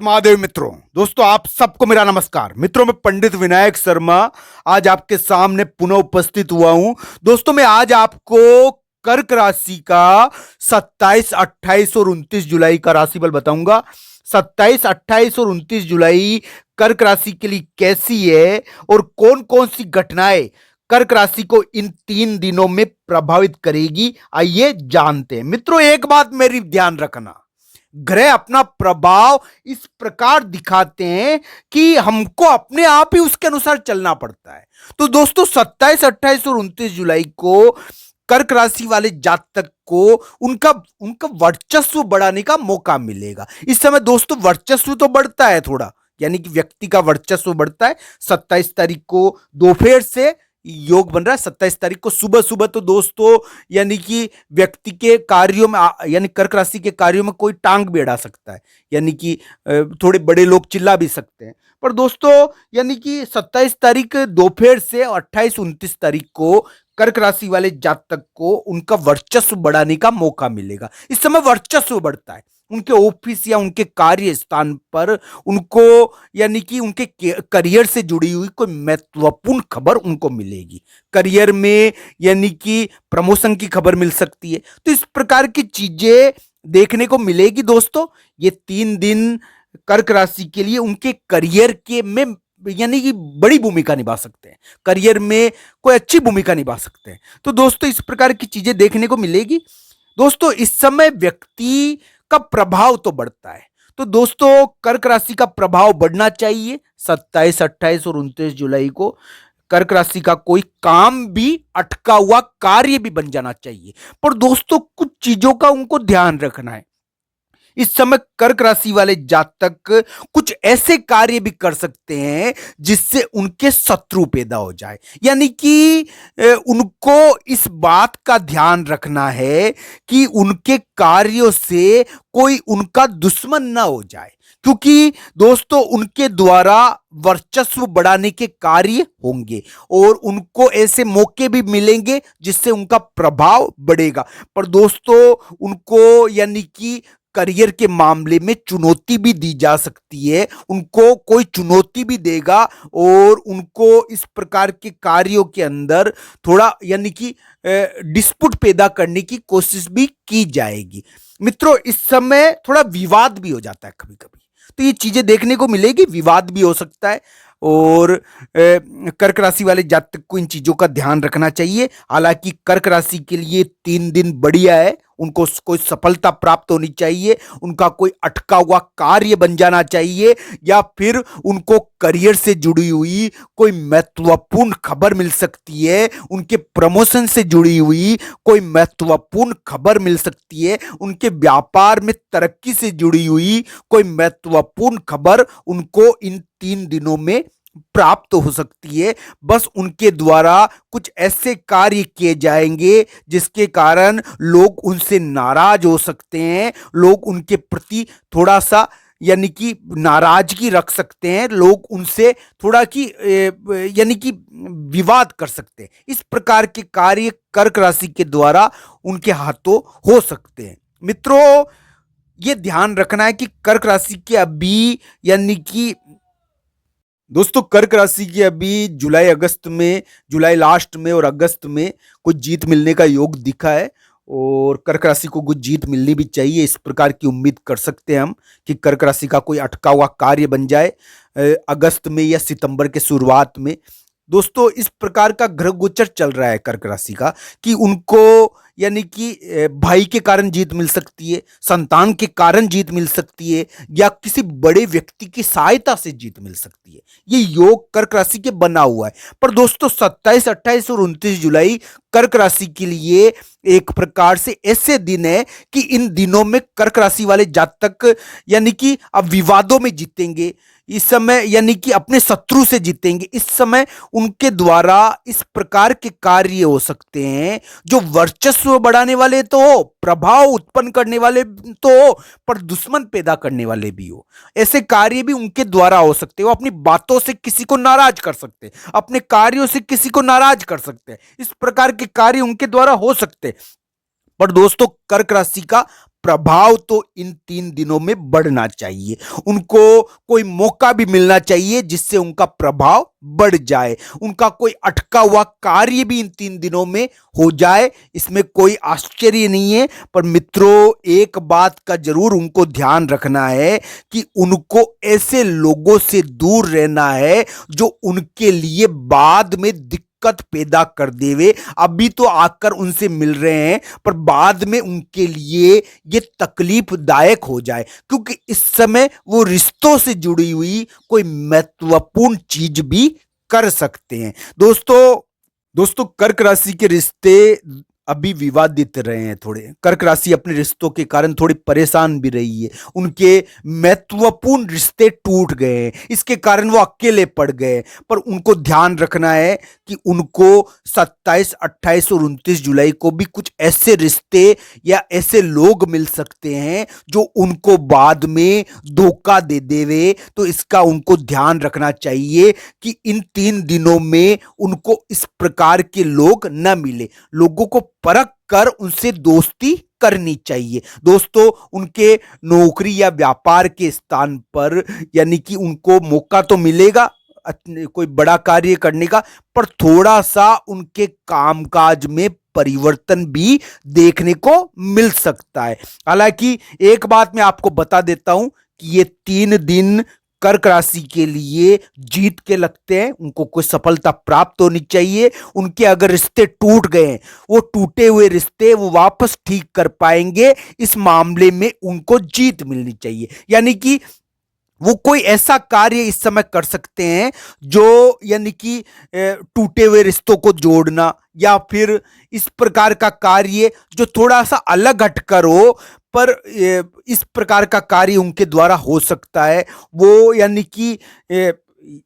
महादेव मित्रों, दोस्तों आप सबको मेरा नमस्कार। मित्रों, मैं पंडित विनायक शर्मा आज आपके सामने पुनः उपस्थित हुआ हूं। दोस्तों मैं आज आपको कर्क राशि का 27, 28 और 29 जुलाई का राशिफल बताऊंगा। 27, 28 और 29 जुलाई कर्क राशि के लिए कैसी है और कौन कौन सी घटनाएं कर्क राशि को इन 3 दिनों में प्रभावित करेगी, आइए जानते हैं। मित्रों एक बात मेरी ध्यान रखना, ग्रह अपना प्रभाव इस प्रकार दिखाते हैं कि हमको अपने आप ही उसके अनुसार चलना पड़ता है। तो दोस्तों 27, 28 और 29 जुलाई को कर्क राशि वाले जातक को उनका उनका वर्चस्व बढ़ाने का मौका मिलेगा। इस समय दोस्तों वर्चस्व तो बढ़ता है थोड़ा, यानी कि व्यक्ति का वर्चस्व बढ़ता है। 27 तारीख को दोपहर से योग बन रहा है। 27 तारीख को सुबह सुबह तो दोस्तों यानी कि व्यक्ति के कार्यों में यानी कर्क राशि के कार्यों में कोई टांग भी अड़ा सकता है, यानी कि थोड़े बड़े लोग चिल्ला भी सकते हैं। पर दोस्तों यानी कि 27 तारीख दोपहर से 28, 29 तारीख को कर्क राशि वाले जातक को उनका वर्चस्व बढ़ाने का मौका मिलेगा। इस समय वर्चस्व बढ़ता है, उनके ऑफिस या उनके कार्य स्थान पर उनको यानी कि उनके करियर से जुड़ी हुई कोई महत्वपूर्ण खबर उनको मिलेगी। करियर में यानी कि प्रमोशन की खबर मिल सकती है। तो इस प्रकार की चीजें देखने को मिलेगी। दोस्तों ये 3 दिन कर्क राशि के लिए उनके करियर के में यानी कि बड़ी भूमिका निभा सकते हैं, करियर में कोई अच्छी भूमिका निभा सकते हैं। तो दोस्तों इस प्रकार की चीजें देखने को मिलेगी। दोस्तों इस समय व्यक्ति का प्रभाव तो बढ़ता है, तो दोस्तों कर्क राशि का प्रभाव बढ़ना चाहिए। 27, 28 और 29 जुलाई को कर्क राशि का कोई काम भी अटका हुआ कार्य भी बन जाना चाहिए। पर दोस्तों कुछ चीजों का उनको ध्यान रखना है। इस समय कर्क राशि वाले जातक कुछ ऐसे कार्य भी कर सकते हैं जिससे उनके शत्रु पैदा हो जाए, यानी कि उनको इस बात का ध्यान रखना है कि उनके कार्यों से कोई उनका दुश्मन ना हो जाए, क्योंकि दोस्तों उनके द्वारा वर्चस्व बढ़ाने के कार्य होंगे और उनको ऐसे मौके भी मिलेंगे जिससे उनका प्रभाव बढ़ेगा। पर दोस्तों उनको यानी कि करियर के मामले में चुनौती भी दी जा सकती है, उनको कोई चुनौती भी देगा और उनको इस प्रकार के कार्यों के अंदर थोड़ा यानी कि डिस्प्यूट पैदा करने की कोशिश भी की जाएगी। मित्रों इस समय थोड़ा विवाद भी हो जाता है कभी कभी, तो ये चीजें देखने को मिलेगी, विवाद भी हो सकता है और कर्क राशि वाले जातक को इन चीजों का ध्यान रखना चाहिए। हालांकि कर्क राशि के लिए 3 दिन बढ़िया है, उनको कोई सफलता प्राप्त होनी चाहिए, उनका कोई अटका हुआ कार्य बन जाना चाहिए या फिर उनको करियर से जुड़ी हुई कोई महत्वपूर्ण खबर मिल सकती है, उनके प्रमोशन से जुड़ी हुई कोई महत्वपूर्ण खबर मिल सकती है, उनके व्यापार में तरक्की से जुड़ी हुई कोई महत्वपूर्ण खबर उनको इन 3 दिनों में प्राप्त हो सकती है। बस उनके द्वारा कुछ ऐसे कार्य किए जाएंगे जिसके कारण लोग उनसे नाराज हो सकते हैं, लोग उनके प्रति थोड़ा सा यानी कि नाराजगी रख सकते हैं, लोग उनसे थोड़ा कि यानी कि विवाद कर सकते हैं। इस प्रकार के कार्य कर्क राशि के द्वारा उनके हाथों हो सकते हैं। मित्रों ये ध्यान रखना है कि कर्क राशि के अभी यानी कि दोस्तों कर्क राशि की अभी जुलाई लास्ट में और अगस्त में कुछ जीत मिलने का योग दिखा है और कर्क राशि को कुछ जीत मिलनी भी चाहिए। इस प्रकार की उम्मीद कर सकते हैं हम कि कर्क राशि का कोई अटका हुआ कार्य बन जाए अगस्त में या सितंबर के शुरुआत में। दोस्तों इस प्रकार का ग्रह गोचर चल रहा है कर्क राशि का कि उनको यानी कि भाई के कारण जीत मिल सकती है, संतान के कारण जीत मिल सकती है या किसी बड़े व्यक्ति की सहायता से जीत मिल सकती है। ये योग कर्क राशि के बना हुआ है। पर दोस्तों 27, 28 और 29 जुलाई कर्क राशि के लिए एक प्रकार से ऐसे दिन है कि इन दिनों में कर्क राशि वाले जातक यानी कि अब विवादों में जीतेंगे, इस समय यानी कि अपने शत्रु से जीतेंगे। इस समय उनके द्वारा इस प्रकार के कार्य हो सकते हैं जो वर्चस्व बढ़ाने वाले तो हो, प्रभाव उत्पन्न करने वाले तो हो, पर दुश्मन पैदा करने वाले भी हो। ऐसे कार्य भी उनके द्वारा हो सकते हैं। वो अपनी बातों से किसी को नाराज कर सकते हैं, अपने कार्यों से किसी को नाराज कर सकते हैं। इस प्रकार के कार्य उनके द्वारा हो सकते हैं। पर दोस्तों कर्क राशि का प्रभाव तो इन 3 दिनों में बढ़ना चाहिए। उनको कोई मौका भी मिलना चाहिए जिससे उनका प्रभाव बढ़ जाए, उनका कोई अटका हुआ कार्य भी इन 3 दिनों में हो जाए, इसमें कोई आश्चर्य नहीं है। पर मित्रों, एक बात का जरूर उनको ध्यान रखना है कि उनको ऐसे लोगों से दूर रहना है जो उनके लिए बाद में दिक्कत पैदा कर देवे। अभी तो आकर उनसे मिल रहे हैं पर बाद में उनके लिए ये तकलीफदायक हो जाए, क्योंकि इस समय वो रिश्तों से जुड़ी हुई कोई महत्वपूर्ण चीज भी कर सकते हैं। दोस्तों कर्क राशि के रिश्ते अभी विवादित रहे हैं। थोड़े कर्क राशि अपने रिश्तों के कारण थोड़ी परेशान भी रही है। उनके महत्वपूर्ण रिश्ते टूट गए हैं, इसके कारण वो अकेले पड़ गए। पर उनको ध्यान रखना है कि उनको 27, 28 और 29 जुलाई को भी कुछ ऐसे रिश्ते या ऐसे लोग मिल सकते हैं जो उनको बाद में धोखा दे देवे। तो इसका उनको ध्यान रखना चाहिए कि इन 3 दिनों में उनको इस प्रकार के लोग न मिले। लोगों को परख कर उनसे दोस्ती करनी चाहिए। दोस्तों, उनके नौकरी या व्यापार के स्थान पर यानी कि उनको मौका तो मिलेगा कोई बड़ा कार्य करने का, पर थोड़ा सा उनके कामकाज में परिवर्तन भी देखने को मिल सकता है। हालांकि एक बात मैं आपको बता देता हूं कि ये 3 दिन कर्क राशि के लिए जीत के लगते हैं। उनको कोई सफलता प्राप्त होनी चाहिए। उनके अगर रिश्ते टूट गए हैं, वो टूटे हुए रिश्ते वो वापस ठीक कर पाएंगे। इस मामले में उनको जीत मिलनी चाहिए, यानी कि वो कोई ऐसा कार्य इस समय कर सकते हैं जो यानी कि टूटे हुए रिश्तों को जोड़ना, या फिर इस प्रकार का कार्य जो थोड़ा सा अलग हटकर हो, पर इस प्रकार का कार्य उनके द्वारा हो सकता है। वो यानी कि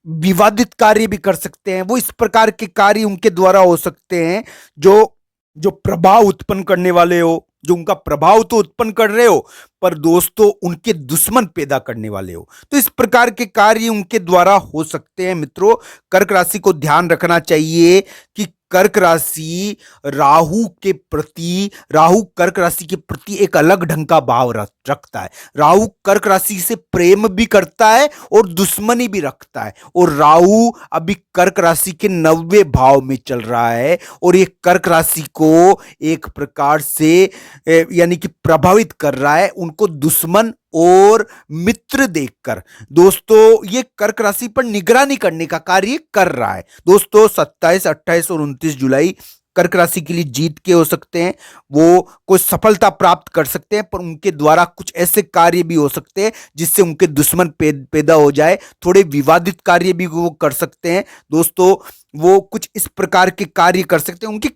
विवादित कार्य भी कर सकते हैं। वो इस प्रकार के कार्य उनके द्वारा हो सकते हैं जो प्रभाव उत्पन्न करने वाले हो, जो उनका प्रभाव तो उत्पन्न कर रहे हो पर दोस्तों उनके दुश्मन पैदा करने वाले हो। तो इस प्रकार के कार्य उनके द्वारा हो सकते हैं। मित्रों, कर्क राशि को ध्यान रखना चाहिए कि कर्क राशि राहु कर्क राशि के प्रति एक अलग ढंग का भाव रखता है। राहु कर्क राशि से प्रेम भी करता है और दुश्मनी भी रखता है। और राहु अभी कर्क राशि के 90वें भाव में चल रहा है और ये कर्क राशि को एक प्रकार से यानी कि प्रभावित कर रहा है, उनको दुश्मन और मित्र देखकर। दोस्तों, ये कर्क राशि पर निगरानी करने का कार्य कर रहा है। दोस्तों, 27, 28 और 29 जुलाई कर्क राशि के लिए जीत के हो सकते हैं। वो कोई सफलता प्राप्त कर सकते हैं, पर उनके द्वारा कुछ ऐसे कार्य भी हो सकते हैं जिससे उनके दुश्मन पैदा हो जाए। थोड़े विवादित कार्य भी वो कर सकते हैं। दोस्तों, वो कुछ इस प्रकार के कार्य कर सकते हैं। उनके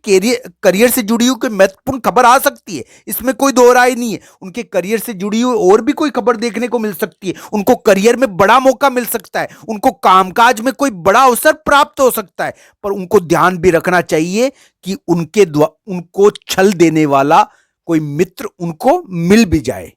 करियर से जुड़ी हुई कोई महत्वपूर्ण खबर आ सकती है, इसमें कोई दो राय नहीं है। उनके करियर से जुड़ी हुई और भी कोई खबर देखने को मिल सकती है। उनको करियर में बड़ा मौका मिल सकता है, उनको कामकाज में कोई बड़ा अवसर प्राप्त हो सकता है। पर उनको ध्यान भी रखना चाहिए कि उनको छल देने वाला कोई मित्र उनको मिल भी जाए।